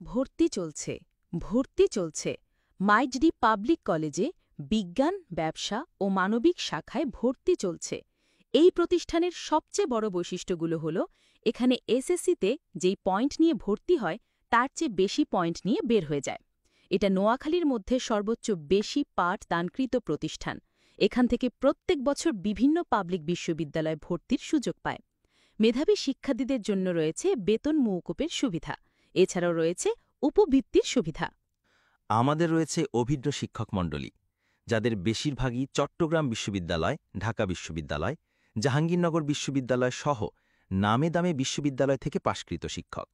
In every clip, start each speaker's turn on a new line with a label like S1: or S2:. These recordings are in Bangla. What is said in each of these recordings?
S1: ভর্তি চলছে ভর্তি চলছে মাইজডি পাবলিক কলেজে বিজ্ঞান ব্যবসা ও মানবিক শাখায় ভর্তি চলছে। এই প্রতিষ্ঠানের সবচেয়ে বড় বৈশিষ্ট্যগুলো হল এখানে এসএসসিতে যেই পয়েন্ট নিয়ে ভর্তি হয় তার চেয়ে বেশি পয়েন্ট নিয়ে বের হয়ে যায়। এটা নোয়াখালীর মধ্যে সর্বোচ্চ বেশি পাঠ দানকৃত প্রতিষ্ঠান। এখান থেকে প্রত্যেক বছর বিভিন্ন পাবলিক বিশ্ববিদ্যালয়ে ভর্তির সুযোগ পায়। মেধাবী শিক্ষার্থীদের জন্য রয়েছে বেতন মওকুফের সুবিধা। এছাড়াও রয়েছে উপবৃত্তির সুবিধা।
S2: আমাদের রয়েছে অভিজ্ঞ শিক্ষকমণ্ডলী, যাদের বেশিরভাগই চট্টগ্রাম বিশ্ববিদ্যালয়, ঢাকা বিশ্ববিদ্যালয়, জাহাঙ্গীরনগর বিশ্ববিদ্যালয় সহ নামে দামে বিশ্ববিদ্যালয় থেকে পাশকৃত শিক্ষক।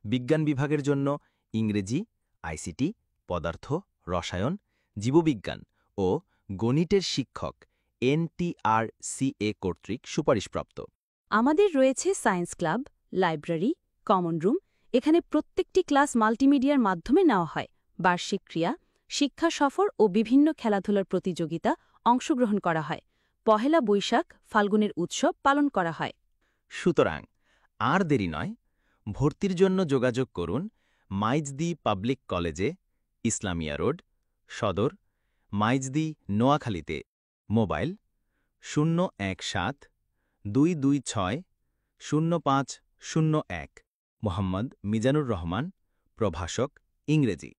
S2: বিজ্ঞান বিভাগের জন্য ইংরেজি, আইসিটি, পদার্থ, রসায়ন, জীববিজ্ঞান ও গণিতের শিক্ষক NTRCA কর্তৃক সুপারিশপ্রাপ্ত।
S1: আমাদের রয়েছে science club, library, common room. এখানে প্রত্যেকটি ক্লাস মাল্টিমিডিয়ার মাধ্যমে নেওয়া হয়। বার্ষিক ক্রিয়া, শিক্ষা সফর ও বিভিন্ন খেলাধুলার প্রতিযোগিতা অংশগ্রহণ করা হয়। পহেলা বৈশাখ, ফাল্গুনের উৎসব পালন করা হয়।
S2: সুতরাং আর দেরি নয়, ভর্তির জন্য যোগাযোগ করুন মাইজদি পাবলিক কলেজে, ইসলামিয়া রোড, সদর, মাইজদি, নোয়াখালীতে। মোবাইল 017-226-0501। মোহাম্মদ মিজানুর রহমান, প্রভাষক, ইংরেজি।